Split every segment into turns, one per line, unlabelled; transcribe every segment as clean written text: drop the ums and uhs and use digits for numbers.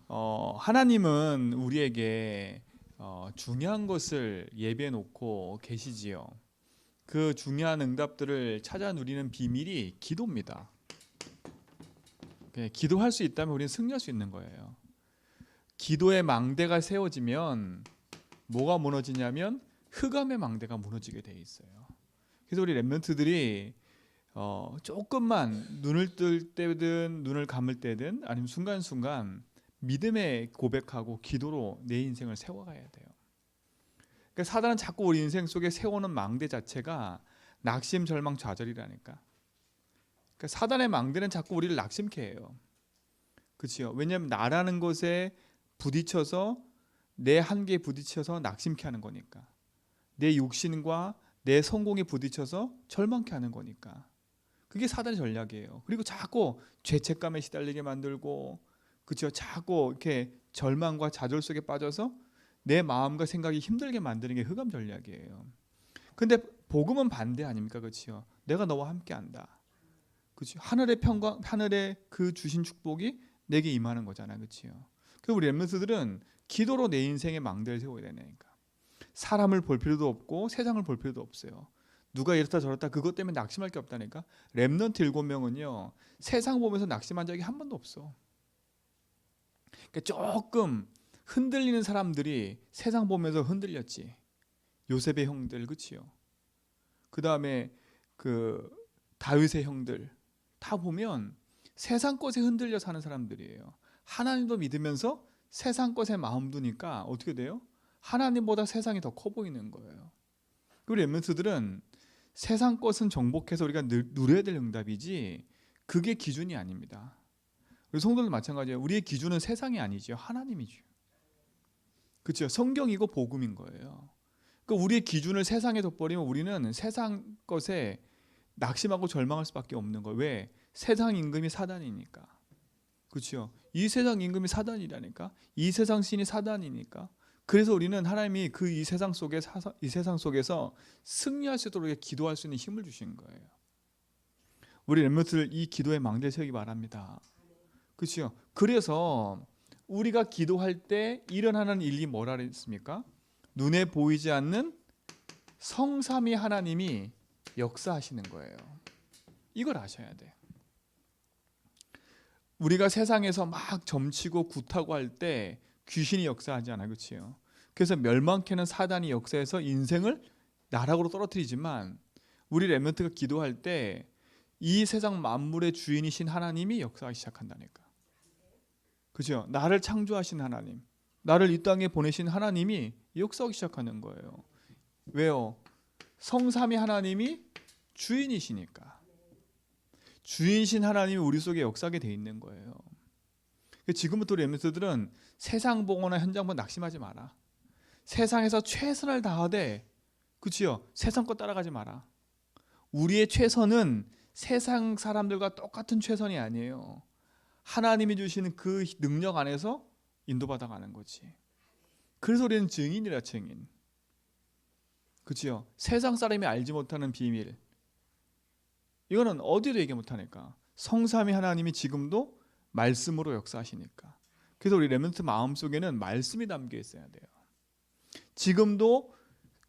하나님은 우리에게 중요한 것을 예비해 놓고 계시지요. 그 중요한 응답들을 찾아 누리는 비밀이 기도입니다. 기도할 수 있다면 우리는 승리할 수 있는 거예요. 기도의 망대가 세워지면 뭐가 무너지냐면 흑암의 망대가 무너지게 돼 있어요. 그래서 우리 렘넌트들이 조금만 눈을 뜰 때든 눈을 감을 때든 아니면 순간순간 믿음의 고백하고 기도로 내 인생을 세워가야 돼요. 그러니까 사단은 자꾸 우리 인생 속에 세우는 망대 자체가 낙심, 절망, 좌절이라니까. 그러니까 사단의 망대는 자꾸 우리를 낙심케 해요. 그렇죠? 왜냐하면 나라는 것에 부딪혀서 내 한계에 부딪혀서 낙심케 하는 거니까. 내 육신과 내 성공에 부딪혀서 절망케 하는 거니까. 그게 사단의 전략이에요. 그리고 자꾸 죄책감에 시달리게 만들고, 그렇죠? 자꾸 이렇게 절망과 좌절 속에 빠져서 내 마음과 생각이 힘들게 만드는 게 흑암 전략이에요. 근데 복음은 반대 아닙니까? 그렇죠? 내가 너와 함께한다. 그렇죠? 하늘의 평강, 하늘의 그 주신 축복이 내게 임하는 거잖아요. 그렇죠? 그래서 우리 렘넌트들은 기도로 내 인생의 망대를 세워야 되니까. 사람을 볼 필요도 없고 세상을 볼 필요도 없어요. 누가 이렇다 저렇다 그것 때문에 낙심할 게 없다니까. 렘넌트 7명은요 세상 보면서 낙심한 적이 한 번도 없어. 그러니까 조금 흔들리는 사람들이 세상 보면서 흔들렸지. 요셉의 형들, 그치요? 그 다음에 그 다윗의 형들 다 보면 세상 것에 흔들려 사는 사람들이에요. 하나님도 믿으면서 세상 것에 마음 두니까 어떻게 돼요? 하나님보다 세상이 더 커 보이는 거예요. 우리 렘넌트들은 세상 것은 정복해서 우리가 누려야 될 응답이지 그게 기준이 아닙니다. 우리 성도들 마찬가지예요. 우리의 기준은 세상이 아니죠. 하나님이죠. 그렇죠. 성경이고 복음인 거예요. 그러니까 우리의 기준을 세상에 둬버리면 우리는 세상 것에 낙심하고 절망할 수밖에 없는 거예요. 왜? 세상 임금이 사단이니까. 그렇죠. 이 세상 임금이 사단이라니까. 이 세상 신이 사단이니까. 그래서 우리는 하나님이 그 이 세상 속에서 승리할 수 있도록 기도할 수 있는 힘을 주신 거예요. 우리 렘넌트들 이 기도의 망대를 세우기 바랍니다. 그렇죠. 그래서 우리가 기도할 때 일어나는 일이 뭐라 그랬습니까? 눈에 보이지 않는 성삼위 하나님이 역사하시는 거예요. 이걸 아셔야 돼요. 우리가 세상에서 막 점치고 굿하고 할 때 귀신이 역사하지 않아요. 그렇죠? 그래서 멸망케는 사단이 역사해서 인생을 나락으로 떨어뜨리지만 우리 렘넌트가 기도할 때 이 세상 만물의 주인이신 하나님이 역사하기 시작한다니까. 그죠? 나를 창조하신 하나님, 나를 이 땅에 보내신 하나님이 역사하기 시작하는 거예요. 왜요? 성삼위 하나님이 주인이시니까. 주인이신 하나님이 우리 속에 역사하게 돼 있는 거예요. 지금부터 우리 렘넌트들은 세상 보거나 현장 보고 낙심하지 마라. 세상에서 최선을 다하되, 그치요? 세상 것 따라가지 마라. 우리의 최선은 세상 사람들과 똑같은 최선이 아니에요. 하나님이 주시는 그 능력 안에서 인도받아 가는 거지. 그래서 우리는 증인이라 증인. 그치요? 세상 사람이 알지 못하는 비밀. 이거는 어디도 얘기 못하니까. 성삼위 하나님이 지금도 말씀으로 역사하시니까. 그래서 우리 렘넌트 마음속에는 말씀이 담겨 있어야 돼요. 지금도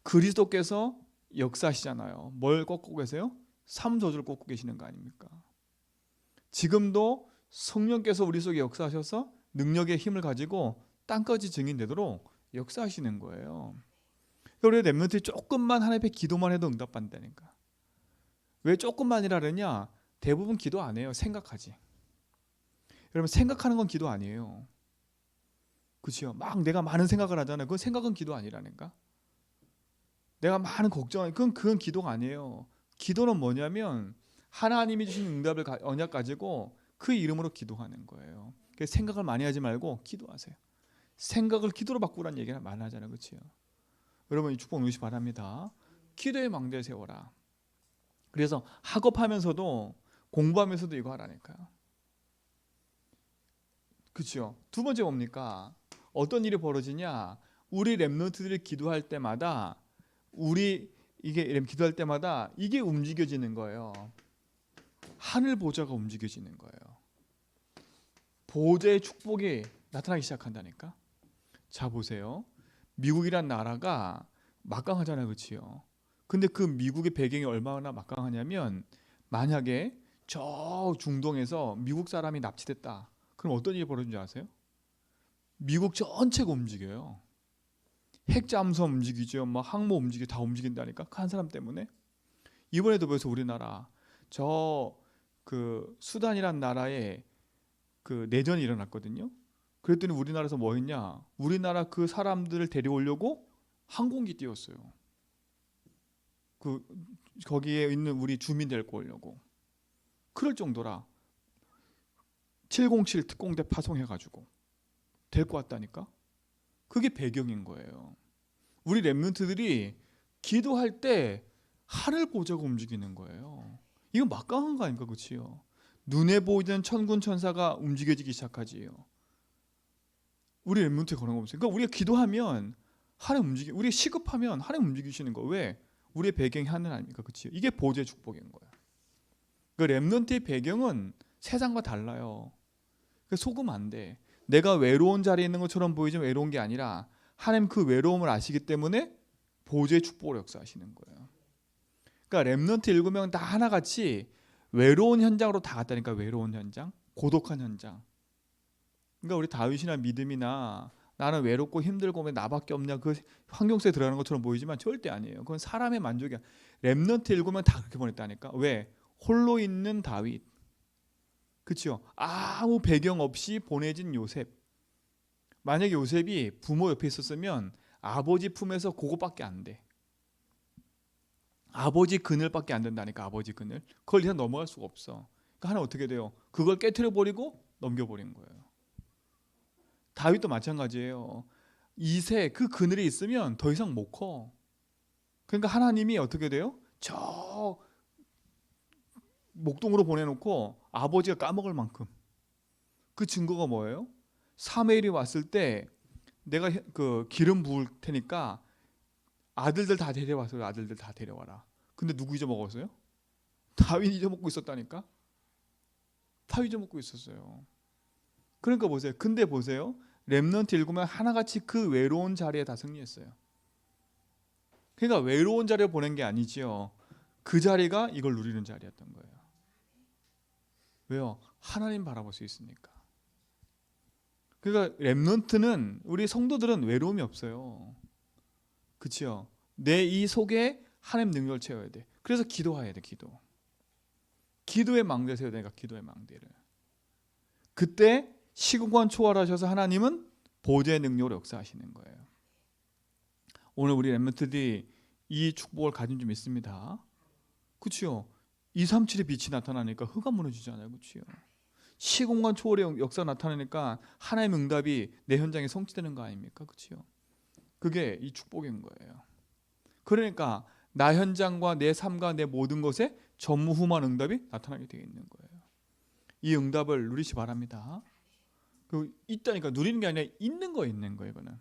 그리스도께서 역사하시잖아요. 뭘 꺾고 계세요? 삼저주를 꺾고 계시는 거 아닙니까? 지금도 성령께서 우리 속에 역사하셔서 능력의 힘을 가지고 땅까지 증인되도록 역사하시는 거예요. 우리 렘넌트 조금만 하나님 앞에 기도만 해도 응답받는다니까. 왜 조금만이라 그러냐? 대부분 기도 안 해요. 생각하지. 여러분 생각하는 건 기도 아니에요. 그렇죠? 막 내가 많은 생각을 하잖아요. 그건 생각은 기도 아니라니까. 내가 많은 걱정을 그건 기도가 아니에요. 기도는 뭐냐면 하나님이 주신 응답을 언약 가지고 그 이름으로 기도하는 거예요. 그래서 생각을 많이 하지 말고 기도하세요. 생각을 기도로 바꾸라는 얘기를 많이 하잖아요. 그렇죠? 여러분 이 축복 누리시 바랍니다. 기도의 망대 세워라. 그래서 학업하면서도 공부하면서도 이거 하라니까요. 그렇죠? 두 번째 뭡니까? 어떤 일이 벌어지냐? 우리 렘넌트들이 기도할 때마다 기도할 때마다 이게 움직여지는 거예요. 하늘 보좌가 움직여지는 거예요. 보좌의 축복이 나타나기 시작한다니까. 자 보세요. 미국이란 나라가 막강하잖아요, 그렇지요? 근데 그 미국의 배경이 얼마나 막강하냐면 만약에 저 중동에서 미국 사람이 납치됐다. 그럼 어떤 일이 벌어진 줄 아세요? 미국 전체가 움직여요. 핵 잠수함 움직이죠. 막 항모 움직이 다 움직인다니까. 그 한 사람 때문에. 이번에도 벌써 우리나라 저 그 수단이란 나라에 그 내전이 일어났거든요. 그랬더니 우리나라에서 뭐 했냐? 우리나라 그 사람들을 데려오려고 항공기 띄웠어요. 그 거기에 있는 우리 주민 데리고 오려고. 그럴 정도라 707 특공대 파송해가지고 데리고 왔다니까. 그게 배경인 거예요. 우리 렘넌트들이 기도할 때 하늘 보자고 움직이는 거예요. 이건 막강한 거 아닙니까, 그렇지요? 눈에 보이던 천군 천사가 움직여지기 시작하지요. 우리 렘넌트에 그런 거 없어요. 그러니까 우리가 기도하면 하나님 우리 시급하면 하나님 움직이시는 거. 왜? 우리의 배경이 하늘 아닙니까, 그렇지요? 이게 보좌의 축복인 거야. 그 렘넌트의 배경은 세상과 달라요. 속으면 안 돼. 내가 외로운 자리에 있는 것처럼 보이지만 외로운 게 아니라 하나님 그 외로움을 아시기 때문에 보좌의 축복을 역사하시는 거예요. 그러니까 렘넌트 7명 다 하나같이 외로운 현장으로 다 갔다니까. 외로운 현장, 고독한 현장. 그러니까 우리 다윗이나 믿음이나 나는 외롭고 힘들고 왜 나밖에 없냐 그 환경 속에 들어가는 것처럼 보이지만 절대 아니에요. 그건 사람의 만족이야. 렘넌트 7명 다 그렇게 보냈다니까. 왜? 홀로 있는 다윗. 그렇죠? 아무 배경 없이 보내진 요셉. 만약에 요셉이 부모 옆에 있었으면 아버지 품에서 그거밖에 안 돼. 아버지 그늘밖에 안 된다니까. 아버지 그늘. 그걸 이상 넘어갈 수가 없어. 그러니까 하나 어떻게 돼요? 그걸 깨트려 버리고 넘겨버린 거예요. 다윗도 마찬가지예요. 이세 그 그늘에 있으면 더 이상 못 커. 그러니까 하나님이 어떻게 돼요? 저 목동으로 보내놓고 아버지가 까먹을 만큼. 그 증거가 뭐예요? 사무엘이 왔을 때 내가 그 기름 부을 테니까 아들들 다 데려와서 아들들 다 데려와라. 근데 누구 잊어먹었어요? 다윗 잊어먹고 있었다니까. 다윗 잊어먹고 있었어요. 그러니까 보세요. 근데 보세요. 렘넌트 7명 하나같이 그 외로운 자리에 다 승리했어요. 그러니까 외로운 자리에 보낸 게 아니지요. 그 자리가 이걸 누리는 자리였던 거예요. 왜요? 하나님 바라볼 수 있으니까. 그러니까 렘넌트는 우리 성도들은 외로움이 없어요. 그렇죠? 내 이 속에 하나님 능력을 채워야 돼. 그래서 기도해야 돼. 기도의 망대를 세워야 되니까 기도의 망대를. 그때 시공간 초월하셔서 하나님은 보좌의 능력으로 역사하시는 거예요. 오늘 우리 렘넌트들이 이 축복을 가진 줄 믿습니다. 그렇죠? 237의 빛이 나타나니까 흙가 무너지잖아요. 그렇죠? 시공간 초월의 역사가 나타나니까 하나님의 응답이 내 현장에 성취되는 거 아닙니까? 그렇죠? 그게 이 축복인 거예요. 그러니까 나 현장과 내 삶과 내 모든 것에 전무후무한 응답이 나타나게 되어 있는 거예요. 이 응답을 누리시 바랍니다. 있다니까 누리는 게 아니라 있는 거예요. 이거는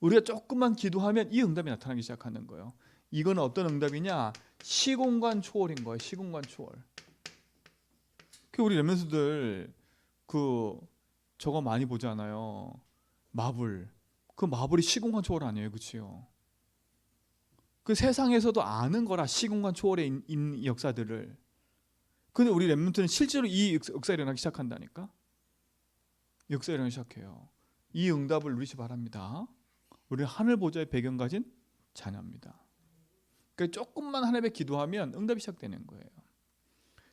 우리가 조금만 기도하면 이 응답이 나타나기 시작하는 거예요. 이거는 어떤 응답이냐? 시공간 초월인 거예요. 시공간 초월. 우리 렘넌트들 저거 많이 보잖아요. 마블. 그 마블이 시공간 초월 아니에요, 그렇지요? 그 세상에서도 아는 거라 시공간 초월의 역사들을. 근데 우리 렘넌트는 실제로 이 역사가 일어나기 시작한다니까. 역사가 일어나기 시작해요. 이 응답을 누리시 바랍니다. 우리는 하늘 보좌의 배경 가진 자녀입니다. 그러니까 조금만 하나님께 기도하면 응답이 시작되는 거예요.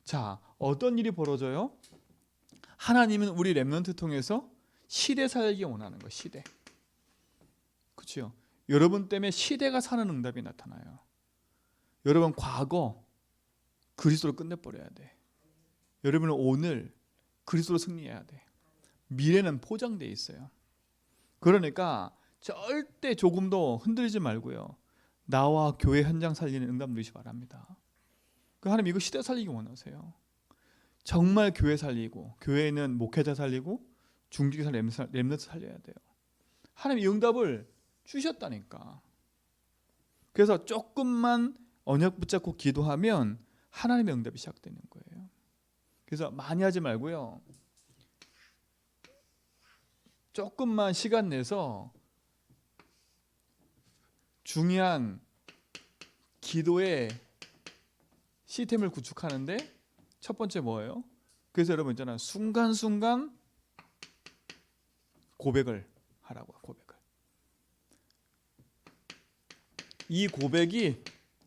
자, 어떤 일이 벌어져요? 하나님은 우리 렘넌트 통해서 시대 살기 원하는 거예요. 시대. 그렇죠? 여러분 때문에 시대가 사는 응답이 나타나요. 여러분 과거 그리스도로 끝내버려야 돼. 여러분은 오늘 그리스도로 승리해야 돼. 미래는 포장되어 있어요. 그러니까 절대 조금도 흔들리지 말고요. 나와 교회 현장 살리는 응답 누리시 바랍니다. 하나님 이거 시대 살리기 원하세요. 정말 교회 살리고, 교회는 목회자 살리고 중직자 렘넌트 살려야 돼요. 하나님 이 응답을 주셨다니까. 그래서 조금만 언약 붙잡고 기도하면 하나님의 응답이 시작되는 거예요. 그래서 많이 하지 말고요. 조금만 시간 내서 중요한 기도의 시스템을 구축하는데 첫 번째 뭐예요? 그래서 여러분 있잖아요. 순간순간 고백을 하라고. 고백을. 이 고백이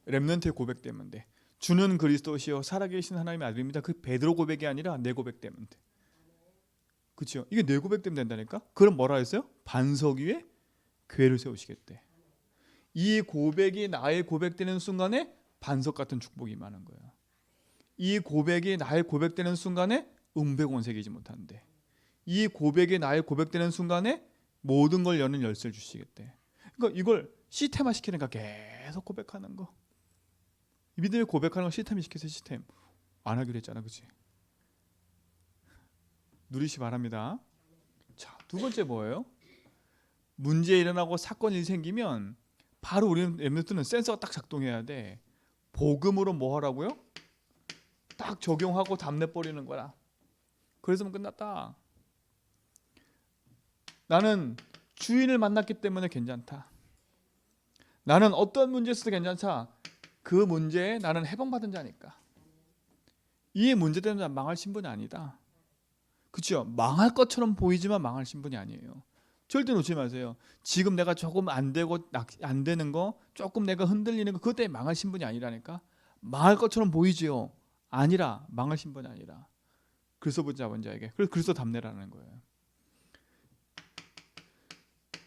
렘넌트의 고백 때문에 돼. 주는 그리스도시요 살아계신 하나님의 아들입니다. 그 베드로 고백이 아니라 내 고백 때문에 돼. 그렇죠? 이게 내 고백 때문에 된다니까. 그럼 뭐라 했어요? 반석 위에 교회를 세우시겠대. 이 고백이 나의 고백되는 순간에 반석 같은 축복이 임하는 거예요. 이 고백이 나의 고백되는 순간에 음백원색이지 못한대. 이 고백이 나의 고백되는 순간에 모든 걸 여는 열쇠를 주시겠대. 그러니까 이걸 시스템화 시키니까 계속 고백하는 거. 믿음의 고백하는 거 시스템화 시켜서 시스템 안 하기로 했잖아, 그렇지? 누리시 바랍니다. 자, 두 번째 뭐예요? 문제 일어나고 사건이 생기면 바로 우리는 렘넌트는 센서가 딱 작동해야 돼. 복음으로 뭐 하라고요? 딱 적용하고 답내 버리는 거라. 그래서 끝났다. 나는 주인을 만났기 때문에 괜찮다. 나는 어떤 문제 있어도 괜찮다. 그 문제에 나는 해방받은 자니까. 이 문제 때문에 망할 신분이 아니다. 그렇죠? 망할 것처럼 보이지만 망할 신분이 아니에요. 절대 놓지 마세요. 지금 내가 조금 안 되고 안 되는 거, 조금 내가 흔들리는 거, 그것 때문에 망할 신분이 아니라니까. 망할 것처럼 보이지요. 아니라 망할 신분이 아니라. 그리스도 붙잡은 자에게. 그래서 그리스도 답내라는 거예요.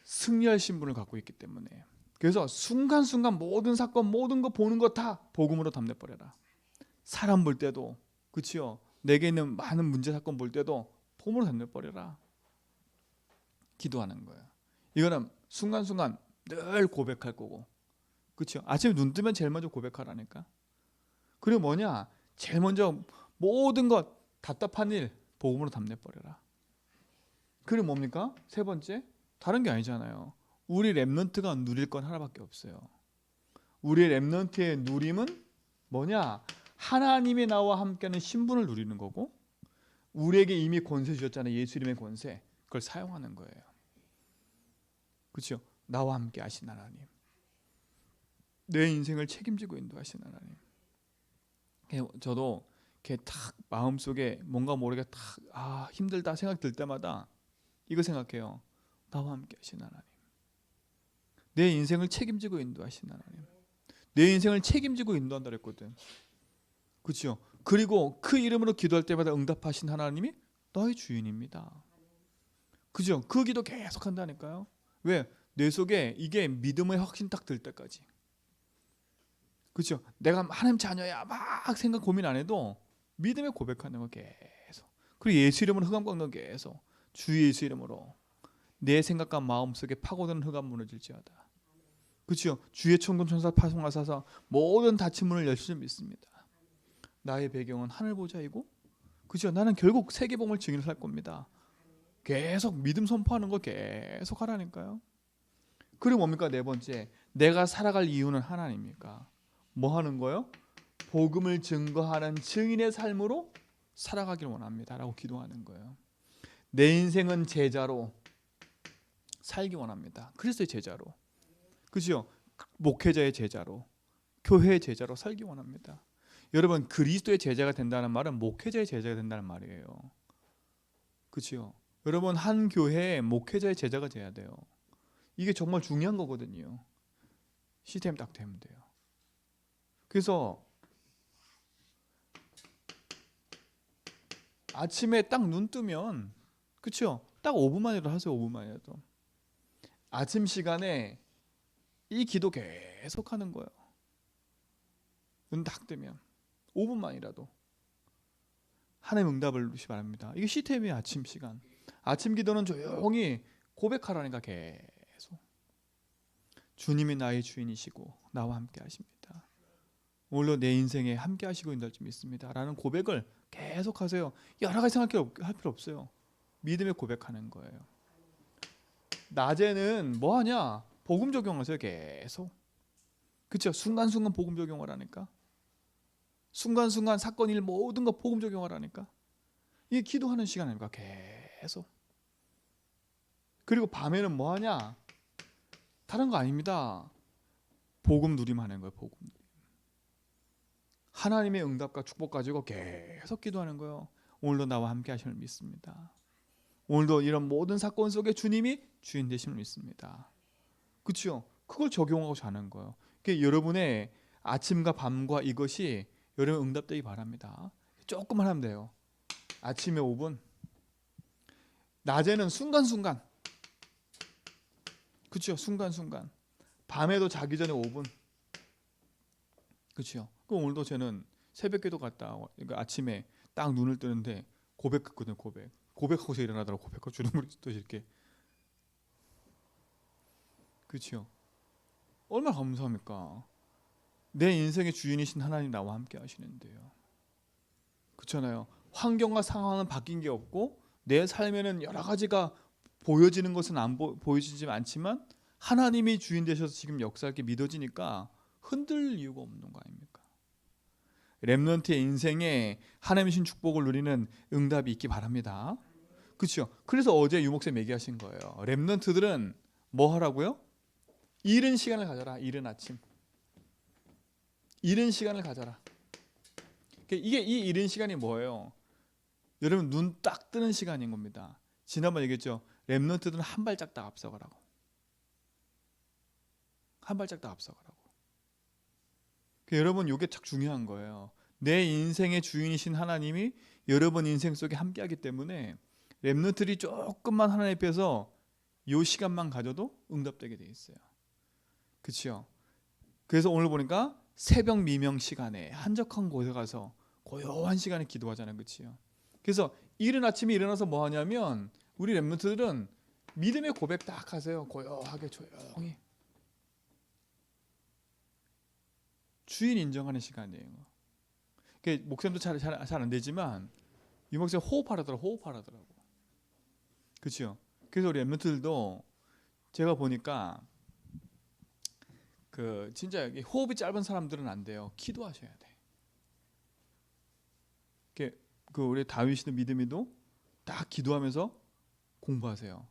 승리할 신분을 갖고 있기 때문에. 그래서 순간순간 모든 사건, 모든 거 보는 거 다 복음으로 답내버려라. 사람 볼 때도, 그치요? 내게 있는 많은 문제 사건 볼 때도 복음으로 답내버려라. 기도하는 거예요. 이거는 순간순간 늘 고백할 거고, 그치요? 아침에 눈 뜨면 제일 먼저 고백하라니까. 그리고 뭐냐? 제일 먼저 모든 것 답답한 일 복음으로 답내버려라. 그리고 뭡니까? 세 번째, 다른 게 아니잖아요. 우리 렘넌트가 누릴 건 하나밖에 없어요. 우리 렘넌트의 누림은 뭐냐? 하나님이 나와 함께하는 신분을 누리는 거고, 우리에게 이미 권세 주셨잖아요. 예수 이름의 권세. 그걸 사용하는 거예요. 그렇죠? 나와 함께 하신 하나님. 내 인생을 책임지고 인도하신 하나님. 저도 이렇게 탁 마음속에 뭔가 모르게 탁 힘들다 생각 들 때마다 이거 생각해요. 나와 함께 하신 하나님. 내 인생을 책임지고 인도하신 하나님. 내 인생을 책임지고 인도한다 그랬거든. 그렇죠? 그리고 그 이름으로 기도할 때마다 응답하신 하나님이 너의 주인입니다. 그죠? 그 기도 계속 한다니까요. 왜? 내 속에 이게 믿음의 확신 딱 들 때까지. 그렇죠? 내가 하나님 자녀야 막 생각 고민 안 해도 믿음의 고백하는 거 계속. 그리고 예수 이름으로 흑암 꺾는 거 계속. 주 예수 이름으로 내 생각과 마음 속에 파고드는 흑암 무너질지어다. 그렇죠? 주의 천군 천사 파송하사서 모든 닫힌 문을 열실 줄 믿습니다. 나의 배경은 하늘 보좌이고, 그죠? 나는 결국 세계복음을 증인을 할 겁니다. 계속 믿음 선포하는 거 계속 하라니까요. 그리고 뭡니까? 네 번째, 내가 살아갈 이유는 하나님입니까? 뭐 하는 거요? 복음을 증거하는 증인의 삶으로 살아가길 원합니다라고 기도하는 거예요. 내 인생은 제자로 살기 원합니다. 그리스도의 제자로, 그죠? 목회자의 제자로, 교회의 제자로 살기 원합니다. 여러분, 그리스도의 제자가 된다는 말은 목회자의 제자가 된다는 말이에요. 그렇죠? 여러분, 한 교회에 목회자의 제자가 돼야 돼요. 이게 정말 중요한 거거든요. 시스템 딱 되면 돼요. 그래서 아침에 딱 눈 뜨면, 그렇죠? 딱 5분만이라도 하세요. 5분만이라도. 아침 시간에 이 기도 계속 하는 거예요. 눈 딱 뜨면 5분만이라도 하나님 응답을 누리시 바랍니다. 이게 시스템이에요. 아침 시간. 아침 기도는 조용히 고백하라니까 계속. 주님이 나의 주인이시고 나와 함께 하십니다. 오늘도 내 인생에 함께 하시고 있는 줄 믿습니다. 라는 고백을 계속 하세요. 여러 가지 생각할 필요 없어요. 믿음의 고백하는 거예요. 낮에는 뭐 하냐? 복음 적용하세요. 계속. 그렇죠? 순간순간 복음 적용을 하니까. 순간순간 사건 일 모든 거 복음 적용을 하니까. 이게 기도하는 시간 아닙니까? 계속. 그리고 밤에는 뭐 하냐? 다른 거 아닙니다. 복음 누림하는 거예요. 복음 누림. 하나님의 응답과 축복 가지고 계속 기도하는 거예요. 오늘도 나와 함께 하심을 믿습니다. 오늘도 이런 모든 사건 속에 주님이 주인 되심을 믿습니다. 그렇죠? 그걸 적용하고 자는 거예요. 그러니까 여러분의 아침과 밤과 이것이 여러분 응답되기 바랍니다. 조금만 하면 돼요. 아침에 5분, 낮에는 순간순간, 그렇죠? 순간순간. 밤에도 자기 전에 5분, 그렇죠? 그럼 오늘도 저는 새벽기도 갔다 그러니까 아침에 딱 눈을 뜨는데 고백했거든요. 고백하고서 일어나더라고. 고백하고 주름을 또 이렇게, 그렇죠? 얼마나 감사합니까? 내 인생의 주인이신 하나님 나와 함께 하시는데요. 그렇잖아요. 환경과 상황은 바뀐 게 없고 내 삶에는 여러 가지가 보여지는 것은 안 보여지지 않지만 하나님이 주인 되셔서 지금 역사하게 믿어지니까 흔들 이유가 없는 거 아닙니까? 렘넌트의 인생에 하나님의 신 축복을 누리는 응답이 있기 바랍니다. 그렇죠? 그래서 어제 유목쌤 얘기하신 거예요. 렘넌트들은 뭐 하라고요? 이른 시간을 가져라. 이른 아침. 이른 시간을 가져라. 이게 이 이른 시간이 뭐예요? 여러분 눈 딱 뜨는 시간인 겁니다. 지난번 얘기했죠. 렘넌트들은 한 발짝 딱 앞서가라고. 한 발짝 딱 앞서가라고. 여러분 이게 딱 중요한 거예요. 내 인생의 주인이신 하나님이 여러분 인생 속에 함께하기 때문에 렘넌트들이 조금만 하나님 앞에서 이 시간만 가져도 응답되게 돼 있어요. 그렇죠? 그래서 오늘 보니까 새벽 미명 시간에 한적한 곳에 가서 고요한 시간에 기도하잖아요. 그렇죠? 그래서 이른 아침에 일어나서 뭐 하냐면 우리 렘넌트들은 믿음의 고백 딱 하세요. 고요하게 조용히. 주인 인정하는 시간이에요. 목사님도 잘 안 되지만 이 목사님 호흡하라더라고. 그렇죠? 그래서 우리 렘넌트들도 제가 보니까 진짜 호흡이 짧은 사람들은 안 돼요. 기도하셔야 돼. 우리 다윗이도 믿음이도 딱 기도하면서 공부하세요.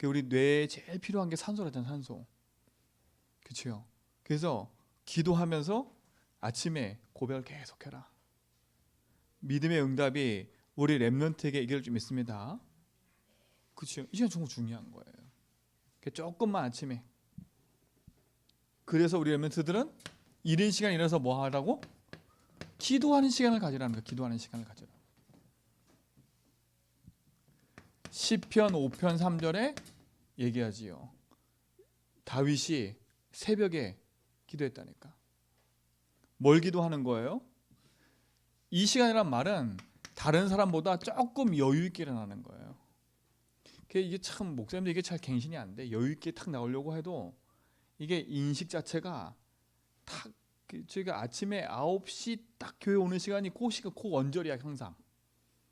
우리 뇌에 제일 필요한 게 산소라잖아요. 산소. 그렇죠? 그래서 기도하면서 아침에 고백을 계속해라. 믿음의 응답이 우리 렘넌트에게 이길 좀 있습니다. 그렇죠? 이 시간 정말 중요한 거예요. 조금만 아침에. 그래서 우리 렘넌트들은 이른 시간 일어나서 뭐 하라고? 기도하는 시간을 가지라는 거예요. 기도하는 시간을 가지라. 시편 5편 3절에 얘기하지요. 다윗이 새벽에 기도했다니까. 뭘 기도하는 거예요? 이 시간이란 말은 다른 사람보다 조금 여유 있게 일어나는 거예요. 이게 참 목사님들 이게 잘 갱신이 안 돼. 여유 있게 탁 나오려고 해도 이게 인식 자체가 탁 저희가 아침에 9시 딱 교회 오는 시간이 그 시간 그 원절이야 항상.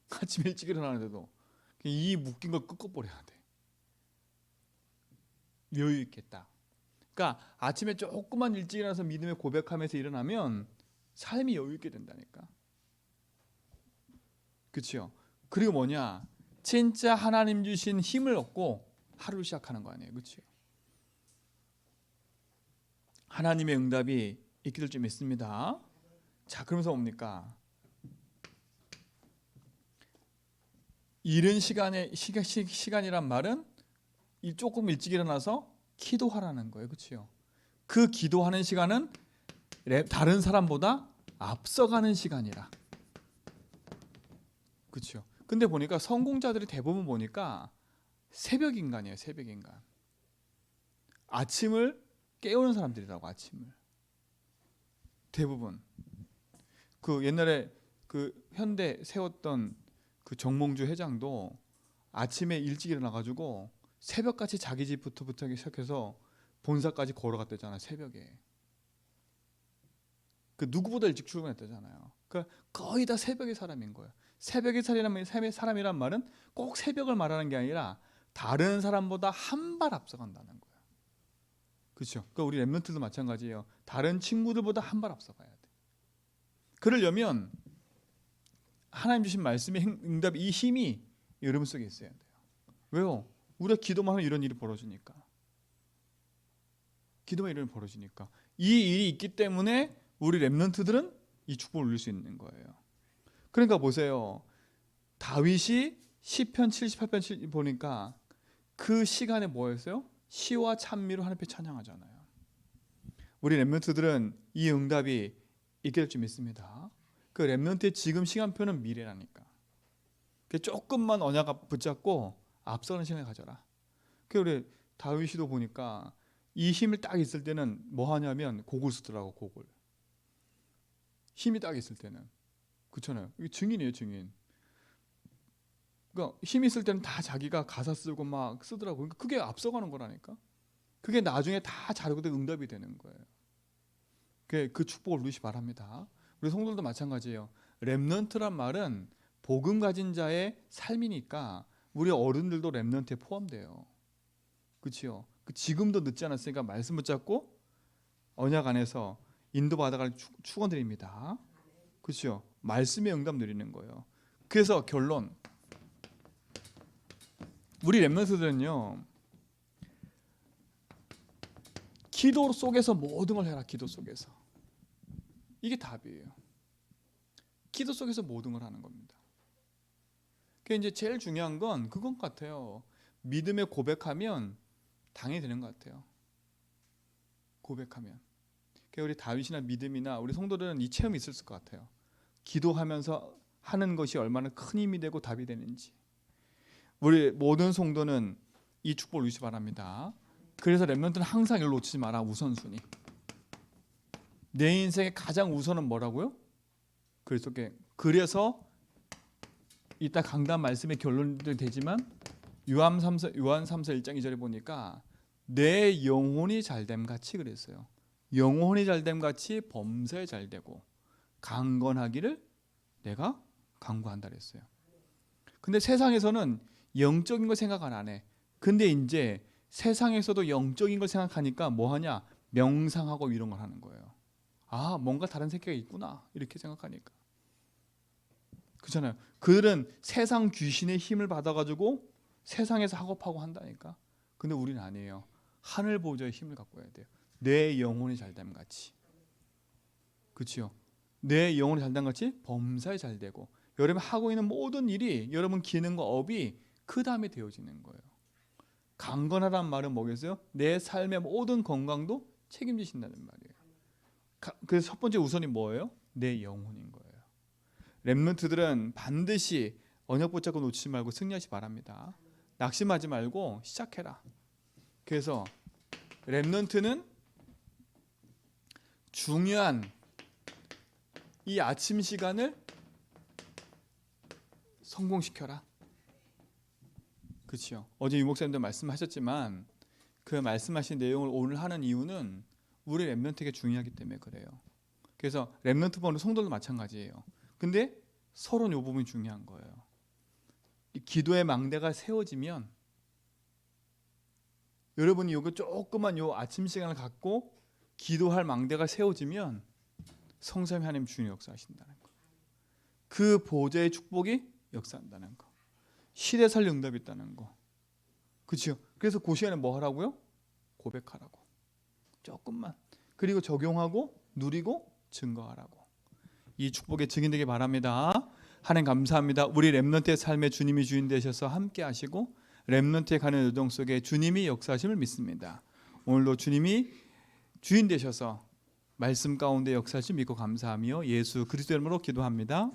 아침에 일찍 일어나는데도 이 묶인 걸 끄꺼버려야 돼. 여유 있겠다. 그러니까 아침에 조금만 일찍 일어나서 믿음의 고백하면서 일어나면 삶이 여유 있게 된다니까. 그렇죠? 그리고 뭐냐? 진짜 하나님 주신 힘을 얻고 하루를 시작하는 거 아니에요. 그렇죠? 하나님의 응답이 있기를 좀 믿습니다. 자, 그러면서 뭡니까? 이른 시간이란 말은 조금 일찍 일어나서 기도하라는 거예요. 그렇죠? 그 기도하는 시간은 다른 사람보다 앞서가는 시간이라. 그렇죠? 근데 보니까 성공자들이 대부분 보니까 새벽 인간이에요. 새벽 인간. 아침을 깨우는 사람들이라고. 아침을. 대부분. 옛날에 현대 세웠던 정몽주 회장도 아침에 일찍 일어나가지고 새벽같이 자기 집부터 시작해서 본사까지 걸어갔다잖아요. 새벽에. 누구보다 일찍 출근했다잖아요. 거의 다 새벽의 사람인 거예요. 새벽의 사람이란 말은 꼭 새벽을 말하는 게 아니라 다른 사람보다 한 발 앞서간다는 거예요. 그렇죠? 우리 렘넌트도 마찬가지예요. 다른 친구들보다 한 발 앞서가야 돼. 그러려면 하나님 주신 말씀의 응답, 이 힘이 여러분 속에 있어야 돼요. 왜요? 우리가 기도만 하면 이런 일이 벌어지니까. 기도만 이런 일이 벌어지니까. 이 일이 있기 때문에 우리 렘넌트들은 이 축복을 누릴 수 있는 거예요. 그러니까 보세요. 다윗이 시편 78편 보니까 그 시간에 뭐였어요? 시와 찬미로 하나님 앞에 찬양하잖아요. 우리 렘넌트들은 이 응답이 있게 될 줄 믿습니다. 그 렘넌트의 지금 시간표는 미래라니까. 조금만 언약 붙잡고 앞서는 시간을 가져라. 우리 다윗이도 보니까 이 힘을 딱 있을 때는 뭐 하냐면 곡을 쓰더라고. 곡을. 힘이 딱 있을 때는. 그렇잖아요. 이게 증인이에요, 증인. 그러니까 힘이 있을 때는 다 자기가 가사 쓰고 막 쓰더라고. 그러니까 그게 앞서가는 거라니까. 그게 나중에 다 자르고 응답이 되는 거예요. 그 축복을 누리시 바랍니다. 우리 성도들도 마찬가지예요. 렘넌트란 말은 복음 가진 자의 삶이니까 우리 어른들도 렘넌트에 포함돼요. 그렇죠? 지금도 늦지 않았으니까 말씀 붙잡고 언약 안에서 인도받아갈 축원드립니다. 그렇죠? 말씀의 응답 누리는 거예요. 그래서 결론, 우리 렘넌트들은요, 기도 속에서 모든 걸 해라. 기도 속에서. 이게 답이에요. 기도 속에서 모든 걸 하는 겁니다. 이제 제일 중요한 건 그건 같아요. 믿음의 고백하면 당연히 되는 것 같아요. 고백하면. 우리 다윗이나 믿음이나 우리 성도들은 이 체험이 있을 것 같아요. 기도하면서 하는 것이 얼마나 큰 힘이 되고 답이 되는지. 우리 모든 성도는 이 축복을 누리시 바랍니다. 그래서 렘넌트는 항상 이걸 놓치지 마라. 우선순위. 내 인생의 가장 우선은 뭐라고요? 그래서 이따 강단 말씀의 결론도 되지만 요한 3서 1장 2절에 보니까 내 영혼이 잘됨 같이 그랬어요. 영혼이 잘됨 같이 범사에 잘되고 강건하기를 내가 간구한다 그랬어요. 근데 세상에서는 영적인 걸 생각 안 해. 근데 이제 세상에서도 영적인 걸 생각하니까 뭐 하냐? 명상하고 이런 걸 하는 거예요. 아, 뭔가 다른 세계가 있구나. 이렇게 생각하니까. 그렇잖아요. 그들은 세상 귀신의 힘을 받아가지고 세상에서 학업하고 한다니까. 근데 우리는 아니에요. 하늘 보좌의 힘을 갖고 해야 돼요. 내 영혼이 잘됨 같이. 그렇죠? 내 영혼이 잘됨 같이 범사에 잘되고 여러분 하고 있는 모든 일이 여러분 기능과 업이 그 다음에 되어지는 거예요. 강건하다는 말은 뭐겠어요? 내 삶의 모든 건강도 책임지신다는 말이에요. 그래서 첫 번째 우선이 뭐예요? 내 영혼인 거예요. 렘넌트들은 반드시 언약 붙잡고 놓치지 말고 승리하시 바랍니다. 낙심하지 말고 시작해라. 그래서 렘넌트는 중요한 이 아침 시간을 성공시켜라. 그렇죠? 어제 유목사님도 말씀하셨지만 그 말씀하신 내용을 오늘 하는 이유는 우리 렘넌트에게 중요하기 때문에 그래요. 그래서 렘넌트 보는 성도도 마찬가지예요. 근데 서로 이 부분이 중요한 거예요. 이 기도의 망대가 세워지면 여러분이 요거 조그만 요 아침 시간을 갖고 기도할 망대가 세워지면 성삼위 하나님 주님 역사하신다는 거. 그 보좌의 축복이 역사한다는 거. 시대 살 응답이 있다는 거. 그렇죠? 그래서 그 시간에 뭐 하라고요? 고백하라고. 조금만. 그리고 적용하고 누리고 증거하라고. 이 축복의 증인되기 바랍니다. 하나님 감사합니다. 우리 렘넌트의 삶에 주님이 주인 되셔서 함께 하시고 렘넌트에 가는 여정 속에 주님이 역사하심을 믿습니다. 오늘도 주님이 주인 되셔서 말씀 가운데 역사하심 믿고 감사하며 예수 그리스도 이름으로 기도합니다.